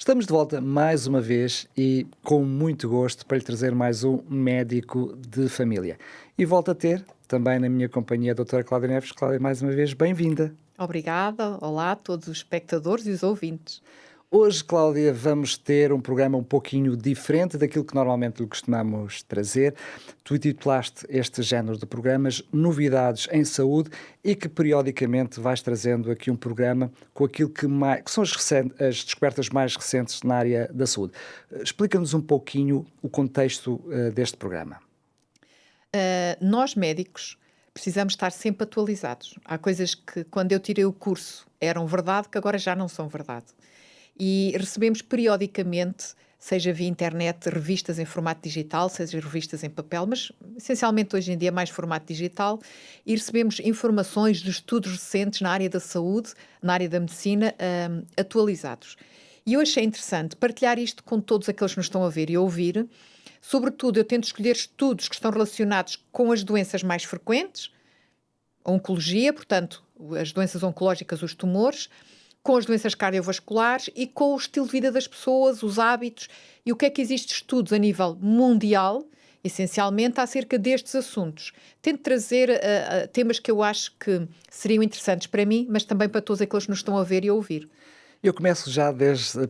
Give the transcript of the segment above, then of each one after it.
Estamos de volta mais uma vez e com muito gosto para lhe trazer mais um médico de família. E volto a ter, também na minha companhia, a doutora Cláudia Neves. Cláudia, mais uma vez, bem-vinda. Obrigada. Olá a todos os espectadores e os ouvintes. Hoje, Cláudia, vamos ter um programa um pouquinho diferente daquilo que normalmente lhe costumamos trazer. Tu titulaste este género de programas Novidades em Saúde e que periodicamente vais trazendo aqui um programa com aquilo que são as descobertas mais recentes na área da saúde. Explica-nos um pouquinho o contexto deste programa. Nós médicos precisamos estar sempre atualizados. Há coisas que quando eu tirei o curso eram verdade que agora já não são verdade. E recebemos periodicamente, seja via internet, revistas em formato digital, seja revistas em papel, mas essencialmente hoje em dia mais formato digital, e recebemos informações de estudos recentes na área da saúde, na área da medicina, atualizados. E eu achei interessante partilhar isto com todos aqueles que nos estão a ver e a ouvir. Sobretudo, eu tento escolher estudos que estão relacionados com as doenças mais frequentes, a oncologia, portanto, as doenças oncológicas, os tumores, com as doenças cardiovasculares e com o estilo de vida das pessoas, os hábitos e o que é que existe de estudos a nível mundial, essencialmente, acerca destes assuntos. Tento trazer temas que eu acho que seriam interessantes para mim, mas também para todos aqueles que nos estão a ver e a ouvir. Eu começo já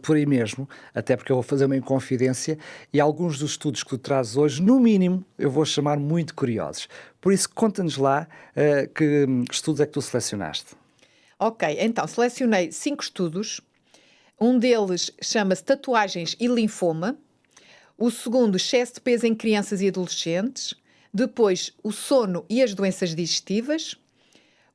por aí mesmo, até porque eu vou fazer uma inconfidência e alguns dos estudos que tu trazes hoje, no mínimo, eu vou chamar muito curiosos. Por isso, conta-nos lá que estudos é que tu selecionaste. Ok, então selecionei 5 estudos. Um deles chama-se Tatuagens e Linfoma. O segundo, excesso de peso em crianças e adolescentes. Depois, o sono e as doenças digestivas.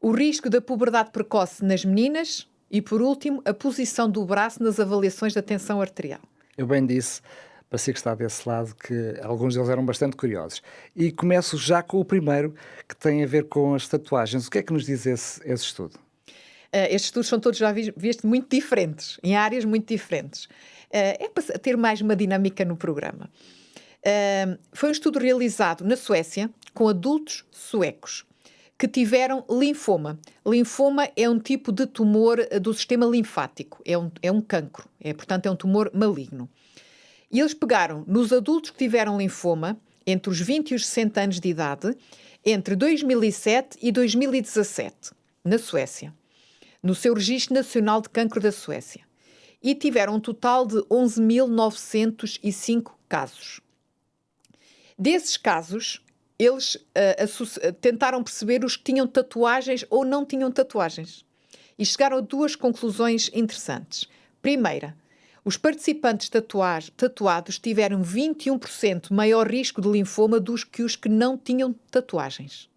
O risco da puberdade precoce nas meninas. E, por último, a posição do braço nas avaliações da tensão arterial. Eu bem disse, para si que está desse lado, que alguns deles eram bastante curiosos. E começo já com o primeiro, que tem a ver com as tatuagens. O que é que nos diz esse estudo? Estes estudos são todos, já viste, muito diferentes, em áreas muito diferentes. É para ter mais uma dinâmica no programa. Foi um estudo realizado na Suécia com adultos suecos que tiveram linfoma. Linfoma é um tipo de tumor do sistema linfático, é um cancro, portanto é um tumor maligno. E eles pegaram nos adultos que tiveram linfoma entre os 20 e os 60 anos de idade, entre 2007 e 2017, na Suécia, no seu Registro Nacional de Cancro da Suécia. E tiveram um total de 11.905 casos. Desses casos, eles tentaram perceber os que tinham tatuagens ou não tinham tatuagens. E chegaram a 2 conclusões interessantes. Primeira, os participantes tatuados tiveram 21% maior risco de linfoma do que os que não tinham tatuagens.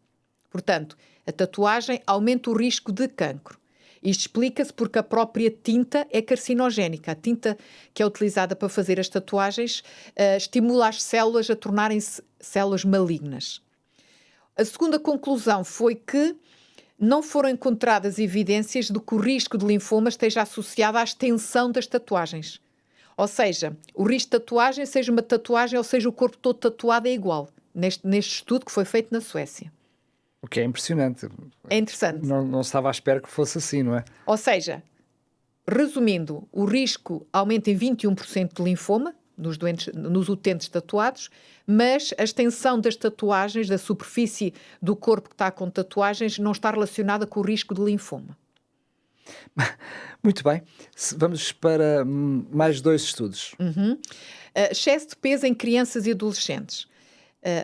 Portanto, a tatuagem aumenta o risco de cancro. Isto explica-se porque a própria tinta é carcinogénica. A tinta que é utilizada para fazer as tatuagens estimula as células a tornarem-se células malignas. A segunda conclusão foi que não foram encontradas evidências de que o risco de linfoma esteja associado à extensão das tatuagens. Ou seja, o risco de tatuagem, seja uma tatuagem ou seja o corpo todo tatuado, é igual, neste estudo que foi feito na Suécia. O que é impressionante. É interessante. Não estava à espera que fosse assim, não é? Ou seja, resumindo, o risco aumenta em 21% de linfoma nos utentes tatuados, mas a extensão das tatuagens, da superfície do corpo que está com tatuagens, não está relacionada com o risco de linfoma. Muito bem. Vamos para mais 2 estudos. Excesso de peso em crianças e adolescentes.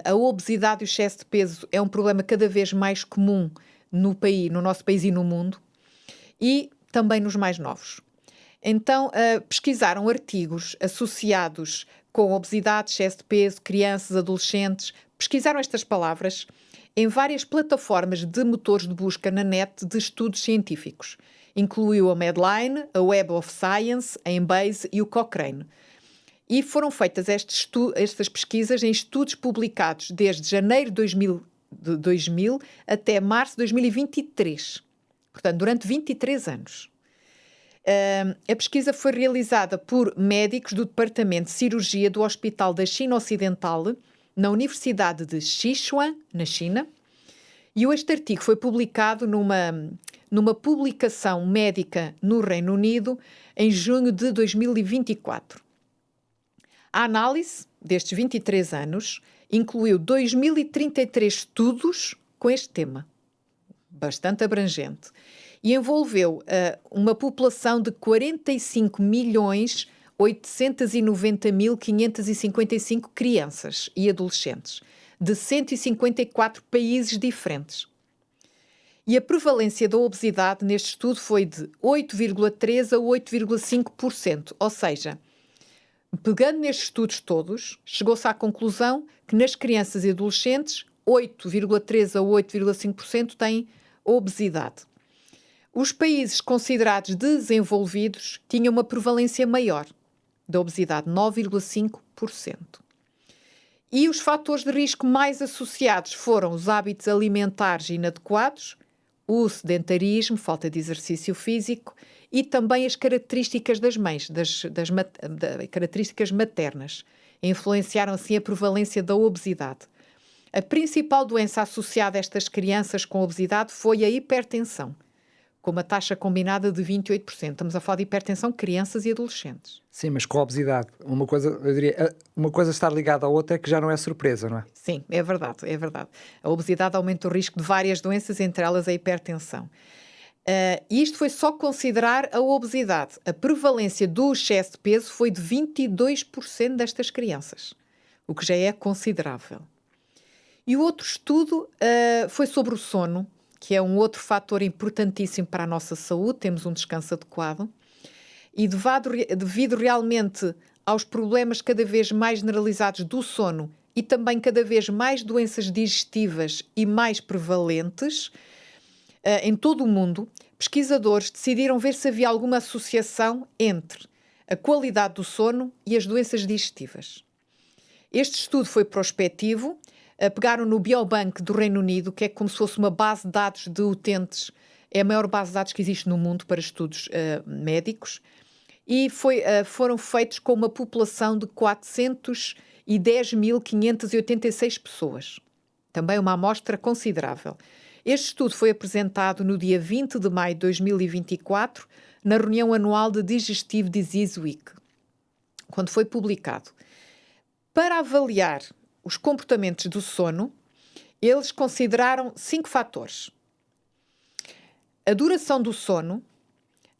A obesidade e o excesso de peso é um problema cada vez mais comum no nosso país e no mundo, e também nos mais novos. Então, pesquisaram artigos associados com obesidade, excesso de peso, crianças, adolescentes. Pesquisaram estas palavras em várias plataformas de motores de busca na net de estudos científicos. Incluiu a Medline, a Web of Science, a Embase e o Cochrane. E foram feitas estas pesquisas em estudos publicados desde janeiro de 2000 até março de 2023. Portanto, durante 23 anos. A pesquisa foi realizada por médicos do Departamento de Cirurgia do Hospital da China Ocidental, na Universidade de Sichuan, na China, e este artigo foi publicado numa publicação médica no Reino Unido em junho de 2024. A análise destes 23 anos incluiu 2033 estudos com este tema, bastante abrangente, e envolveu uma população de 45.890.555 crianças e adolescentes, de 154 países diferentes. E a prevalência da obesidade neste estudo foi de 8,3% a 8,5%, ou seja, pegando nestes estudos todos, chegou-se à conclusão que nas crianças e adolescentes, 8,3% a 8,5% têm obesidade. Os países considerados desenvolvidos tinham uma prevalência maior da obesidade, 9,5%. E os fatores de risco mais associados foram os hábitos alimentares inadequados, o sedentarismo, falta de exercício físico e também as características das mães, características maternas. Influenciaram assim a prevalência da obesidade. A principal doença associada a estas crianças com obesidade foi a hipertensão, com uma taxa combinada de 28%. Estamos a falar de hipertensão, crianças e adolescentes. Sim, mas com a obesidade. Uma coisa, eu diria, uma coisa estar ligada à outra é que já não é surpresa, não é? Sim, é verdade, é verdade. A obesidade aumenta o risco de várias doenças, entre elas a hipertensão. E isto foi só considerar a obesidade. A prevalência do excesso de peso foi de 22% destas crianças, o que já é considerável. E o outro estudo foi sobre o sono, que é um outro fator importantíssimo para a nossa saúde, temos um descanso adequado, e devido realmente aos problemas cada vez mais generalizados do sono e também cada vez mais doenças digestivas e mais prevalentes em todo o mundo, pesquisadores decidiram ver se havia alguma associação entre a qualidade do sono e as doenças digestivas. Este estudo foi prospectivo. Pegaram no Biobank do Reino Unido, que é como se fosse uma base de dados de utentes, é a maior base de dados que existe no mundo para estudos médicos, e foram feitos com uma população de 410.586 pessoas. Também uma amostra considerável. Este estudo foi apresentado no dia 20 de maio de 2024, na reunião anual de Digestive Disease Week, quando foi publicado. Para avaliar os comportamentos do sono, eles consideraram 5 fatores: a duração do sono,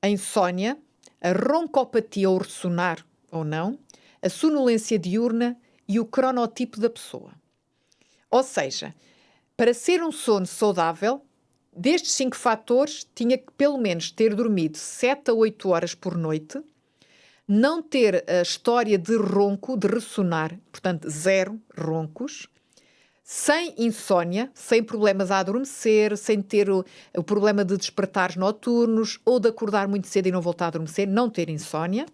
a insónia, a roncopatia ou ressonar ou não, a sonolência diurna e o cronotipo da pessoa. Ou seja, para ser um sono saudável, destes 5 fatores, tinha que pelo menos ter dormido 7 a 8 horas por noite, não ter a história de ronco, de ressonar, portanto, 0 roncos, sem insónia, sem problemas a adormecer, sem ter o problema de despertares noturnos ou de acordar muito cedo e não voltar a adormecer, não ter insónia,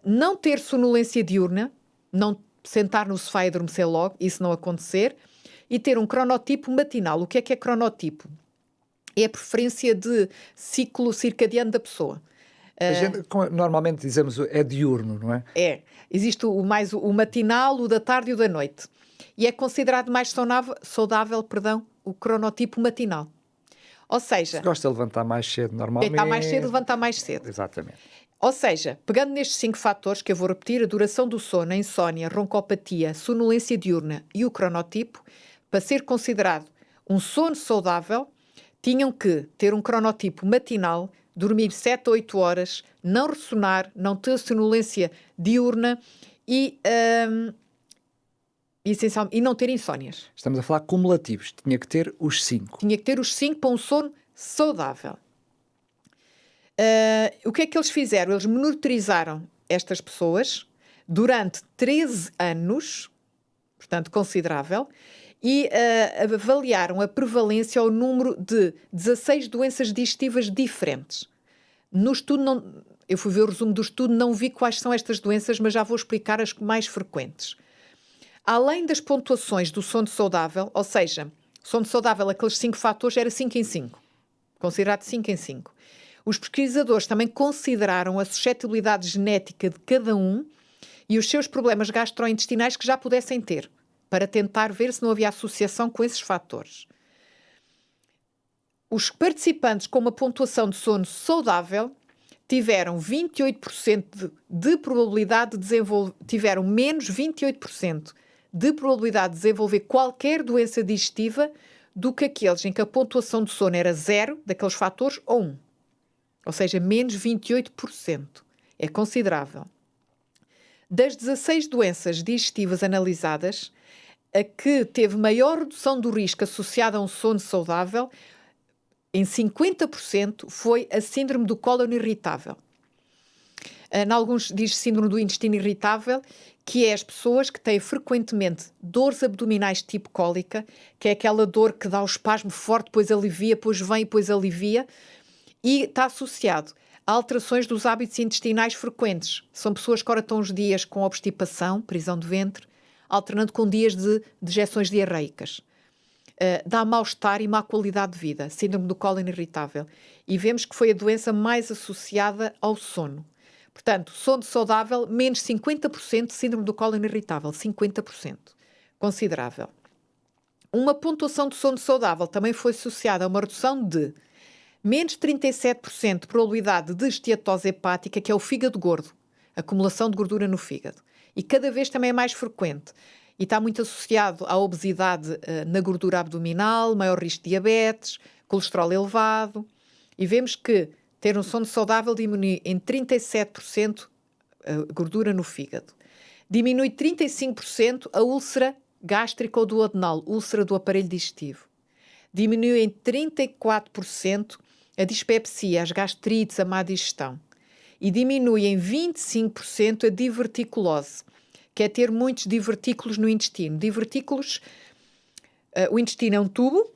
não ter sonolência diurna, não sentar no sofá e adormecer logo, isso não acontecer, e ter um cronotipo matinal. O que é cronotipo? É a preferência de ciclo circadiano da pessoa. A gente, normalmente dizemos, é diurno, não é? É. Existe o matinal, o da tarde e o da noite. E é considerado mais saudável, o cronotipo matinal. Ou seja... Se gosta de levantar mais cedo, normalmente... Deitar mais cedo, levantar mais cedo. Exatamente. Ou seja, pegando nestes 5 fatores, que eu vou repetir, a duração do sono, a insónia, a roncopatia, a sonolência diurna e o cronotipo, para ser considerado um sono saudável, tinham que ter um cronotipo matinal, dormir 7 a 8 horas, não ressonar, não ter sonolência diurna e não ter insónias. Estamos a falar cumulativos. Tinha que ter os 5. Tinha que ter os 5 para um sono saudável. O que é que eles fizeram? Eles monitorizaram estas pessoas durante 13 anos, portanto considerável, e avaliaram a prevalência ao número de 16 doenças digestivas diferentes. No estudo, eu fui ver o resumo do estudo, não vi quais são estas doenças, mas já vou explicar as mais frequentes. Além das pontuações do sono saudável, ou seja, sono saudável, aqueles 5 fatores, era 5 em 5, considerado 5 em 5. Os pesquisadores também consideraram a suscetibilidade genética de cada um e os seus problemas gastrointestinais que já pudessem ter, para tentar ver se não havia associação com esses fatores. os participantes com uma pontuação de sono saudável tiveram 28% de probabilidade de desenvolver, tiveram menos 28% de probabilidade de desenvolver qualquer doença digestiva do que aqueles em que a pontuação de sono era 0 daqueles fatores ou 1. Ou seja, menos 28%. É considerável. Das 16 doenças digestivas analisadas, a que teve maior redução do risco associada a um sono saudável, em 50%, foi a síndrome do cólon irritável. Em alguns diz síndrome do intestino irritável, que é as pessoas que têm frequentemente dores abdominais tipo cólica, que é aquela dor que dá o espasmo forte, depois alivia, depois vem, depois alivia, e está associado a alterações dos hábitos intestinais frequentes. São pessoas que ora estão uns dias com obstipação, prisão de ventre, alternando com dias de dejeções diarreicas. Dá mal-estar e má qualidade de vida, síndrome do cólon irritável. E vemos que foi a doença mais associada ao sono. Portanto, sono saudável, menos 50% de síndrome do cólon irritável, 50%. Considerável. Uma pontuação de sono saudável também foi associada a uma redução de menos 37% de probabilidade de esteatose hepática, que é o fígado gordo, acumulação de gordura no fígado. E cada vez também é mais frequente. E está muito associado à obesidade na gordura abdominal, maior risco de diabetes, colesterol elevado. E vemos que ter um sono saudável diminui em 37% a gordura no fígado. Diminui 35% a úlcera gástrica ou duodenal, úlcera do aparelho digestivo. Diminui em 34% a dispepsia, as gastrites, a má digestão. E diminui em 25% a diverticulose, que é ter muitos divertículos no intestino. Divertículos, o intestino é um tubo,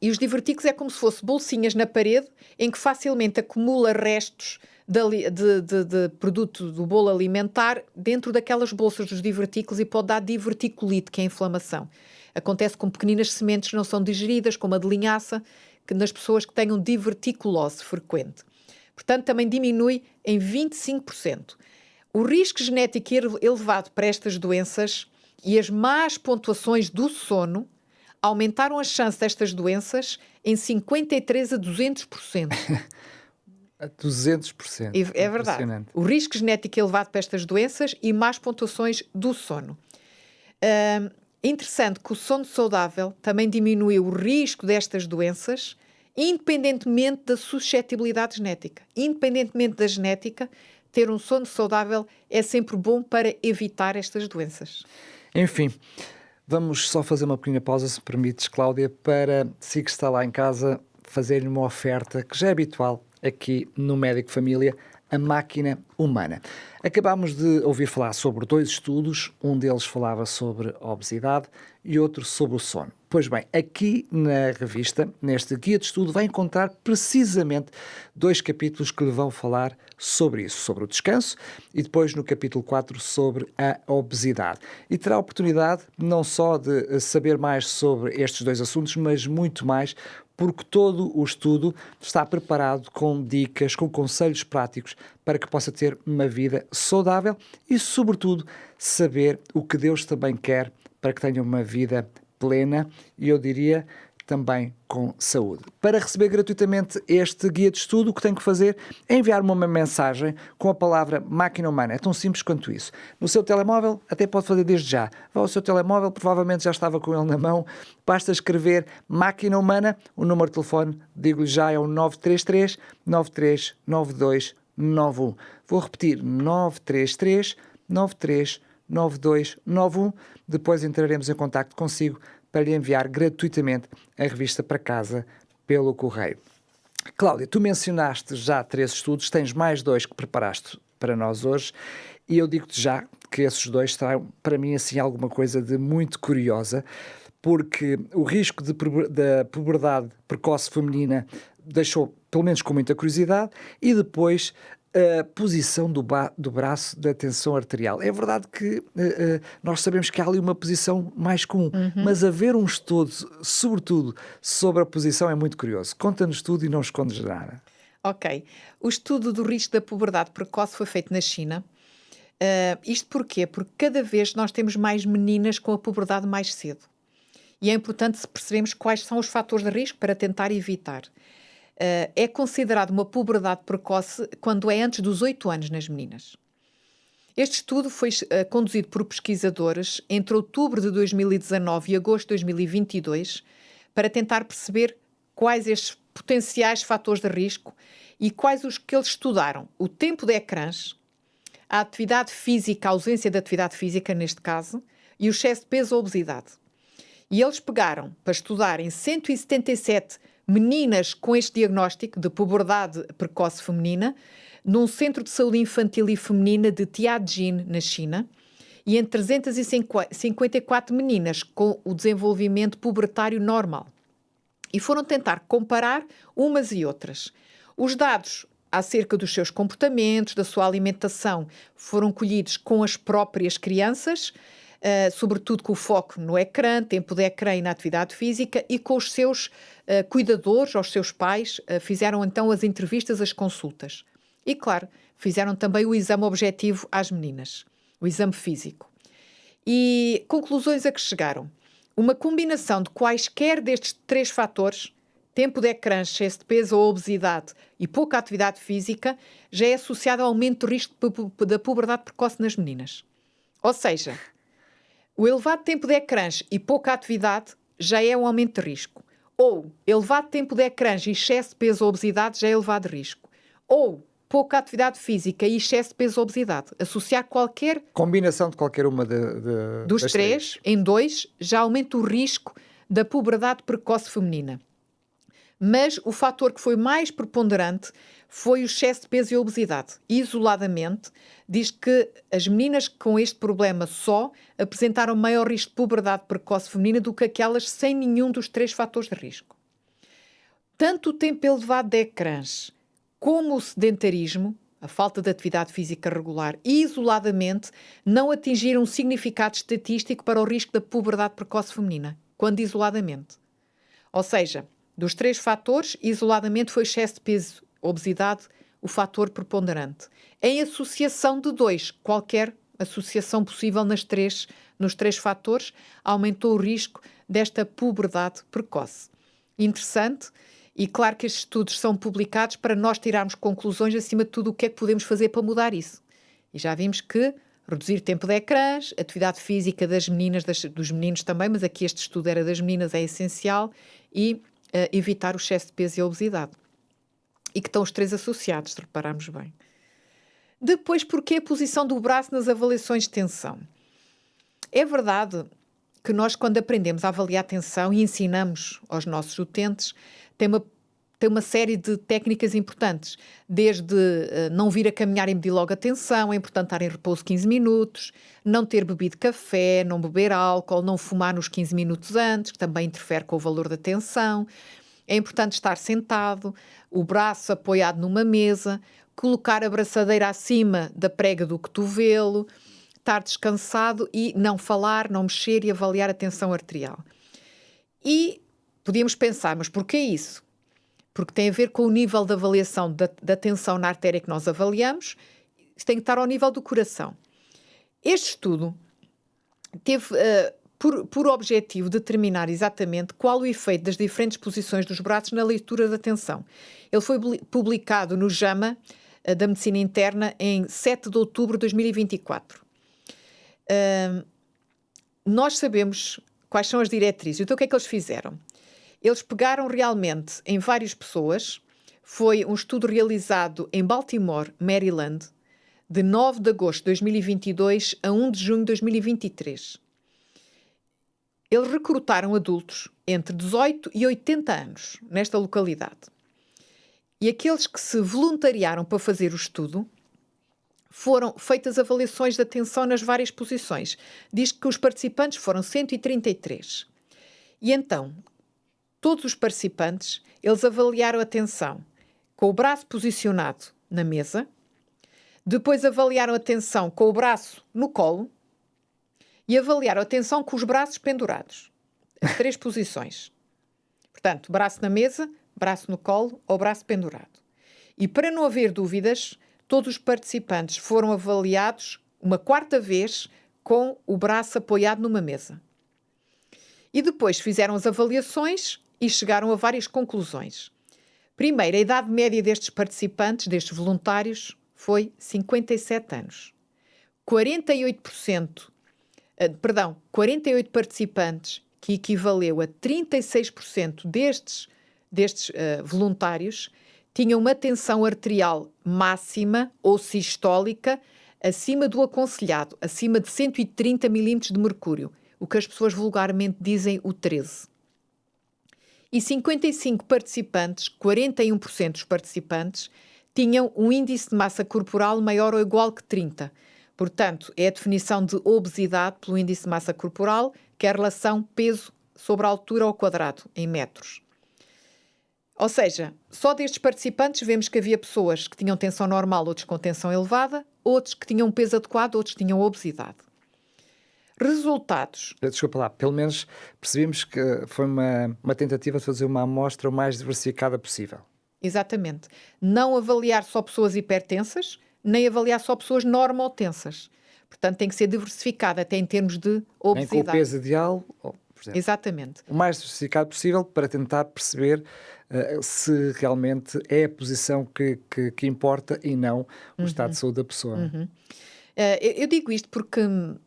e os divertículos é como se fossem bolsinhas na parede em que facilmente acumula restos de produto do bolo alimentar dentro daquelas bolsas dos divertículos e pode dar diverticulite, que é a inflamação. Acontece com pequeninas sementes que não são digeridas, como a de linhaça, que nas pessoas que tenham diverticulose frequente. Portanto, também diminui em 25%. O risco genético elevado para estas doenças e as más pontuações do sono aumentaram a chance destas doenças em 53% a 200%. A 200%. É verdade. O risco genético elevado para estas doenças e más pontuações do sono. Interessante que o sono saudável também diminui o risco destas doenças, independentemente da suscetibilidade genética. Independentemente da genética, ter um sono saudável é sempre bom para evitar estas doenças. Enfim, vamos só fazer uma pequena pausa, se permites, Cláudia, para si que está lá em casa fazer-lhe uma oferta que já é habitual aqui no Médico Família, a máquina humana. Acabámos de ouvir falar sobre 2 estudos, um deles falava sobre a obesidade e outro sobre o sono. Pois bem, aqui na revista, neste guia de estudo, vai encontrar precisamente 2 capítulos que lhe vão falar sobre isso, sobre o descanso e depois no capítulo 4 sobre a obesidade. E terá a oportunidade não só de saber mais sobre estes 2 assuntos, mas muito mais, porque todo o estudo está preparado com dicas, com conselhos práticos para que possa ter uma vida saudável e, sobretudo, saber o que Deus também quer para que tenha uma vida plena e, eu diria, também com saúde. Para receber gratuitamente este guia de estudo, o que tem que fazer é enviar-me uma mensagem com a palavra máquina humana. É tão simples quanto isso. No seu telemóvel, até pode fazer desde já. Vá ao seu telemóvel, provavelmente já estava com ele na mão. Basta escrever máquina humana. O número de telefone, digo-lhe já, é o 933 9392 91. Vou repetir, 933 9392 91. Depois entraremos em contacto consigo para lhe enviar gratuitamente a revista para casa pelo correio. Cláudia, tu mencionaste já 3 estudos, tens mais 2 que preparaste para nós hoje e eu digo-te já que esses 2 serão para mim assim alguma coisa de muito curiosa, porque o risco da puberdade precoce feminina deixou pelo menos com muita curiosidade e depois a posição do braço da tensão arterial. É verdade que nós sabemos que há ali uma posição mais comum, mas haver um estudo, sobretudo, sobre a posição é muito curioso. Conta-nos tudo e não escondes nada. Ok. O estudo do risco da puberdade precoce foi feito na China. Isto porquê? Porque cada vez nós temos mais meninas com a puberdade mais cedo. e é importante percebermos quais são os fatores de risco para tentar evitar. É considerado uma puberdade precoce quando é antes dos 8 anos nas meninas. Este estudo foi conduzido por pesquisadores entre outubro de 2019 e agosto de 2022 para tentar perceber quais estes potenciais fatores de risco e quais os que eles estudaram. O tempo de ecrãs, a atividade física, a ausência de atividade física neste caso, e o excesso de peso ou obesidade. E eles pegaram para estudar em 177 meninas com este diagnóstico de puberdade precoce feminina num centro de saúde infantil e feminina de Tianjin, na China, e em 354 meninas com o desenvolvimento pubertário normal. E foram tentar comparar umas e outras. Os dados acerca dos seus comportamentos, da sua alimentação, foram colhidos com as próprias crianças, sobretudo com o foco no ecrã, tempo de ecrã e na atividade física, e com os seus cuidadores, aos seus pais, fizeram então as entrevistas, as consultas. E, claro, fizeram também o exame objetivo às meninas, o exame físico. E conclusões a que chegaram? Uma combinação de quaisquer destes 3 fatores, tempo de ecrã, excesso de peso ou obesidade e pouca atividade física, já é associado ao aumento do risco da puberdade precoce nas meninas. Ou seja, o elevado tempo de ecrãs e pouca atividade já é um aumento de risco. Ou elevado tempo de ecrãs e excesso de peso ou obesidade já é elevado risco. Ou pouca atividade física e excesso de peso ou obesidade. Associar qualquer... Combinação de qualquer uma dos das 3 em 2 já aumenta o risco da puberdade precoce feminina. Mas o fator que foi mais preponderante foi o excesso de peso e obesidade. Isoladamente, diz que as meninas com este problema só apresentaram maior risco de puberdade precoce feminina do que aquelas sem nenhum dos 3 fatores de risco. Tanto o tempo elevado de ecrãs como o sedentarismo, a falta de atividade física regular, isoladamente, não atingiram um significado estatístico para o risco da puberdade precoce feminina, quando isoladamente. Ou seja, dos 3 fatores, isoladamente foi excesso de peso, obesidade, o fator preponderante. Em associação de 2, qualquer associação possível nos 3 fatores, aumentou o risco desta puberdade precoce. Interessante. E claro que estes estudos são publicados para nós tirarmos conclusões, acima de tudo, o que é que podemos fazer para mudar isso. E já vimos que reduzir tempo de ecrãs, atividade física das meninas, dos meninos também, mas aqui este estudo era das meninas, é essencial, e evitar o excesso de peso e a obesidade. E que estão os 3 associados, se repararmos bem. Depois, porquê a posição do braço nas avaliações de tensão? É verdade que nós, quando aprendemos a avaliar a tensão e ensinamos aos nossos utentes, tem uma série de técnicas importantes, desde não vir a caminhar e medir logo a tensão, é importante estar em repouso 15 minutos, não ter bebido café, não beber álcool, não fumar nos 15 minutos antes, que também interfere com o valor da tensão. É importante estar sentado, o braço apoiado numa mesa, colocar a braçadeira acima da prega do cotovelo, estar descansado e não falar, não mexer e avaliar a tensão arterial. E podíamos pensar, mas porquê isso? Porque tem a ver com o nível de avaliação da tensão na artéria que nós avaliamos, isso tem que estar ao nível do coração. Este estudo teve por objetivo determinar exatamente qual o efeito das diferentes posições dos braços na leitura da tensão. Ele foi publicado no JAMA da Medicina Interna em 7 de outubro de 2024. Nós sabemos quais são as diretrizes. Então o que é que eles fizeram? Eles pegaram realmente em várias pessoas. Foi um estudo realizado em Baltimore, Maryland, de 9 de agosto de 2022 a 1 de junho de 2023. Eles recrutaram adultos entre 18 e 80 anos nesta localidade. E aqueles que se voluntariaram para fazer o estudo, foram feitas avaliações da tensão nas várias posições. Diz que os participantes foram 133. E então, todos os participantes, eles avaliaram a tensão com o braço posicionado na mesa, depois avaliaram a tensão com o braço no colo e avaliaram a tensão com os braços pendurados. As 3 posições. Portanto, braço na mesa, braço no colo ou braço pendurado. E para não haver dúvidas, todos os participantes foram avaliados uma 4ª vez com o braço apoiado numa mesa. E depois fizeram as avaliações e chegaram a várias conclusões. Primeiro, a idade média destes participantes, destes voluntários, foi 57 anos. 48 participantes, que equivaleu a 36% destes voluntários, tinham uma tensão arterial máxima ou sistólica acima do aconselhado, acima de 130 milímetros de mercúrio, o que as pessoas vulgarmente dizem o 13. E 55 participantes, 41% dos participantes, tinham um índice de massa corporal maior ou igual que 30. Portanto, é a definição de obesidade pelo índice de massa corporal, que é a relação peso sobre a altura ao quadrado, em metros. Ou seja, só destes participantes vemos que havia pessoas que tinham tensão normal, outros com tensão elevada, outros que tinham um peso adequado, outros que tinham obesidade. Resultados. Desculpa lá, pelo menos percebemos que foi uma tentativa de fazer uma amostra o mais diversificada possível. Exatamente. Não avaliar só pessoas hipertensas, nem avaliar só pessoas normotensas. Portanto, tem que ser diversificada até em termos de obesidade. Nem com o peso ideal, por exemplo. Exatamente. O mais diversificado possível para tentar perceber se realmente é a posição que importa e não o estado de saúde da pessoa. Eu digo isto porque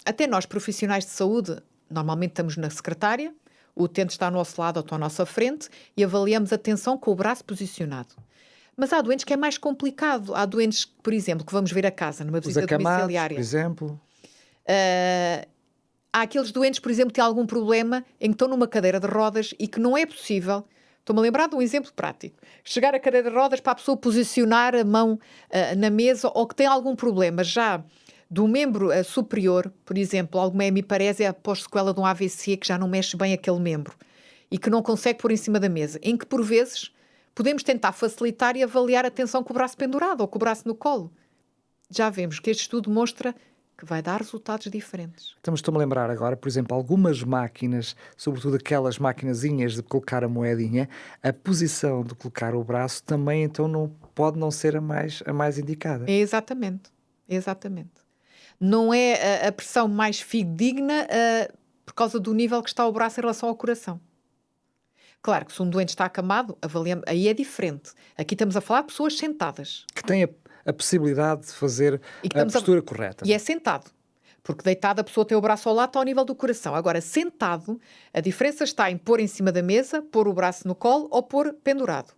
até nós, profissionais de saúde, normalmente estamos na secretária, o utente está ao nosso lado ou está à nossa frente e avaliamos a tensão com o braço posicionado. Mas há doentes que é mais complicado. Há doentes, por exemplo, que vamos ver a casa numa visita domiciliária. Por exemplo. Há aqueles doentes, por exemplo, que têm algum problema em que estão numa cadeira de rodas e que não é possível. Estou-me a lembrar de um exemplo prático. Chegar à cadeira de rodas para a pessoa posicionar a mão na mesa, ou que tem algum problema já do membro superior, por exemplo, alguma hemiparesia após sequela de um AVC, que já não mexe bem aquele membro e que não consegue pôr em cima da mesa, em que, por vezes, podemos tentar facilitar e avaliar a tensão com o braço pendurado ou com o braço no colo. Já vemos que este estudo mostra que vai dar resultados diferentes. Então, estou-me a lembrar agora, por exemplo, algumas máquinas, sobretudo aquelas maquinazinhas de colocar a moedinha, a posição de colocar o braço também então pode não ser a mais indicada. Exatamente. Não é a pressão mais fidedigna por causa do nível que está o braço em relação ao coração. Claro que se um doente está acamado, avaliamos, aí é diferente. Aqui estamos a falar de pessoas sentadas. Que têm a possibilidade de fazer a postura correta. E é sentado. Porque deitado a pessoa tem o braço ao lado, está ao nível do coração. Agora, sentado, a diferença está em pôr em cima da mesa, pôr o braço no colo ou pôr pendurado.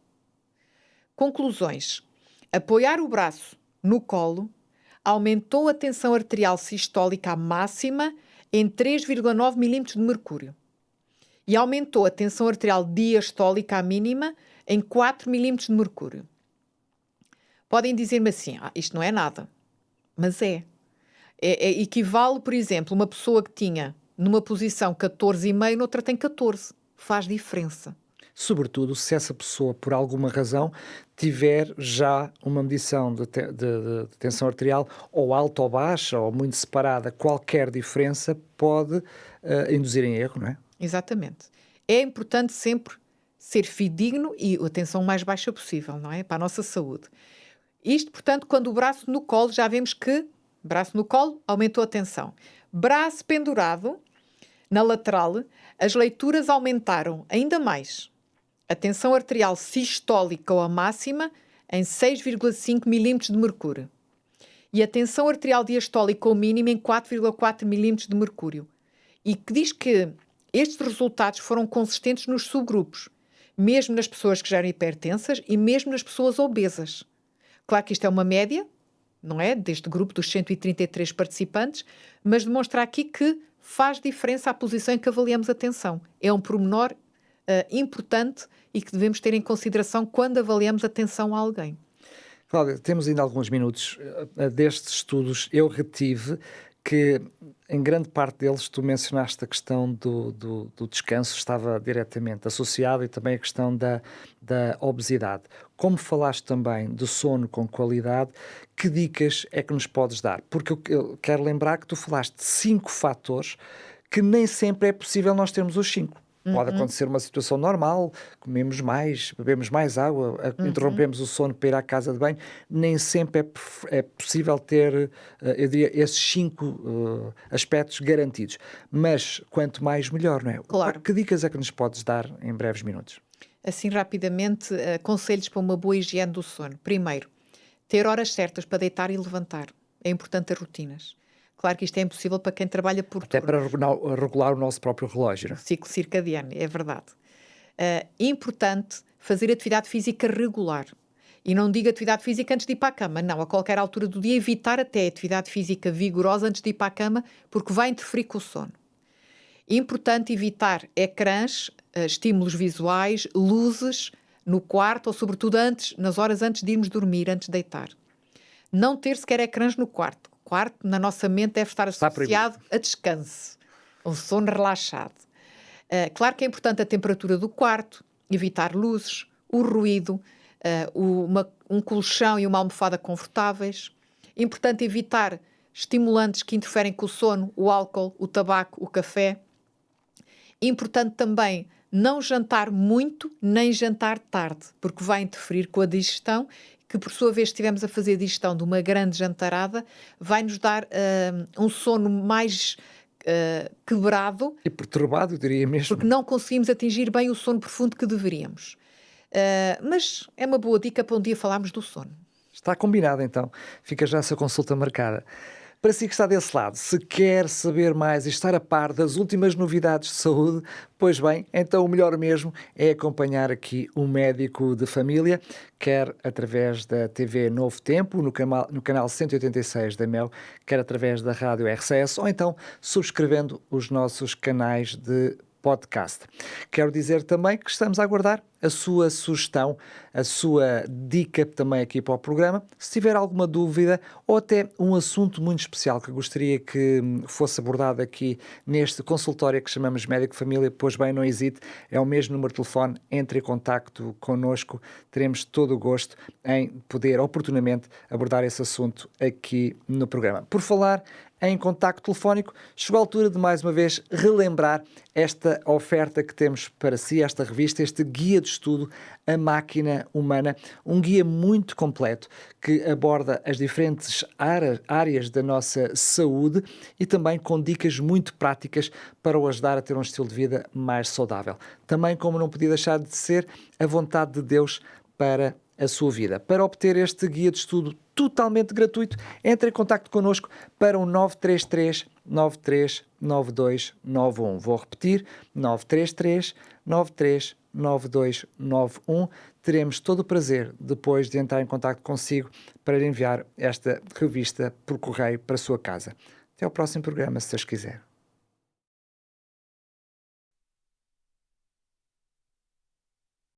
Conclusões. Apoiar o braço no colo aumentou a tensão arterial sistólica à máxima em 3,9 milímetros de mercúrio. E aumentou a tensão arterial diastólica à mínima em 4 milímetros de mercúrio. Podem dizer-me assim, isto não é nada. Mas equivale, por exemplo, uma pessoa que tinha numa posição 14,5, noutra tem 14. Faz diferença. Sobretudo se essa pessoa, por alguma razão, tiver já uma medição de tensão arterial ou alta ou baixa, ou muito separada, qualquer diferença pode induzir em erro, não é? Exatamente. É importante sempre ser fidedigno e a tensão mais baixa possível, não é? Para a nossa saúde. Isto, portanto, quando o braço no colo, já vemos que braço no colo aumentou a tensão. Braço pendurado, na lateral, as leituras aumentaram ainda mais. A tensão arterial sistólica ou a máxima em 6,5 milímetros de mercúrio. E a tensão arterial diastólica ou mínima em 4,4 milímetros de mercúrio. E que diz que estes resultados foram consistentes nos subgrupos, mesmo nas pessoas que já eram hipertensas e mesmo nas pessoas obesas. Claro que isto é uma média, não é? Deste grupo dos 133 participantes, mas demonstra aqui que faz diferença a posição em que avaliamos a tensão. É um pormenor importante e que devemos ter em consideração quando avaliamos a tensão a alguém. Cláudia, temos ainda alguns minutos destes estudos. Eu retive que, em grande parte deles, tu mencionaste a questão do descanso, estava diretamente associado, e também a questão da obesidade. Como falaste também do sono com qualidade, que dicas é que nos podes dar? Porque eu quero lembrar que tu falaste de 5 fatores que nem sempre é possível nós termos os 5. Pode acontecer uma situação normal, comemos mais, bebemos mais água, interrompemos o sono para ir à casa de banho. Nem sempre é possível ter, eu diria, esses 5 aspectos garantidos. Mas quanto mais, melhor, não é? Claro. Que dicas é que nos podes dar em breves minutos? Assim, rapidamente, conselhos para uma boa higiene do sono. Primeiro, ter horas certas para deitar e levantar. É importante ter rotinas. Claro que isto é impossível para quem trabalha por Até turno. para regular o nosso próprio relógio, não é? Ciclo circadiano, é verdade. Importante fazer atividade física regular. E não digo atividade física antes de ir para a cama. Não, a qualquer altura do dia, evitar até atividade física vigorosa antes de ir para a cama, porque vai interferir com o sono. Importante evitar ecrãs, estímulos visuais, luzes no quarto, ou sobretudo nas horas antes de irmos dormir, antes de deitar. Não ter sequer ecrãs no quarto. O quarto, na nossa mente, deve estar associado a descanso, a um sono relaxado. Claro que é importante a temperatura do quarto, evitar luzes, o ruído, um colchão e uma almofada confortáveis. Importante evitar estimulantes que interferem com o sono, o álcool, o tabaco, o café. Importante também não jantar muito, nem jantar tarde, porque vai interferir com a digestão, que por sua vez, se estivermos a fazer digestão de uma grande jantarada, vai nos dar um sono mais quebrado. E perturbado, eu diria mesmo. Porque não conseguimos atingir bem o sono profundo que deveríamos. Mas é uma boa dica para um dia falarmos do sono. Está combinado, então. Fica já essa consulta marcada. Para si que está desse lado, se quer saber mais e estar a par das últimas novidades de saúde, pois bem, então o melhor mesmo é acompanhar aqui um médico de família, quer através da TV Novo Tempo, no canal 186 da Mel, quer através da Rádio RCS, ou então subscrevendo os nossos canais de podcast. Quero dizer também que estamos a aguardar a sua sugestão, a sua dica também aqui para o programa. Se tiver alguma dúvida ou até um assunto muito especial que gostaria que fosse abordado aqui neste consultório que chamamos Médico Família, pois bem, não hesite, é o mesmo número de telefone, entre em contacto connosco, teremos todo o gosto em poder oportunamente abordar esse assunto aqui no programa. Por falar em contacto telefónico, chegou a altura de mais uma vez relembrar esta oferta que temos para si, esta revista, este guia de estudo A Máquina Humana, um guia muito completo que aborda as diferentes áreas da nossa saúde e também com dicas muito práticas para o ajudar a ter um estilo de vida mais saudável. Também, como não podia deixar de ser, a vontade de Deus para a sua vida. Para obter este guia de estudo totalmente gratuito, entre em contacto connosco para o 933 93 92 91. Vou repetir, 933 93 92 91. Teremos todo o prazer, depois de entrar em contacto consigo, para lhe enviar esta revista por correio para a sua casa. Até ao próximo programa, se Deus quiser.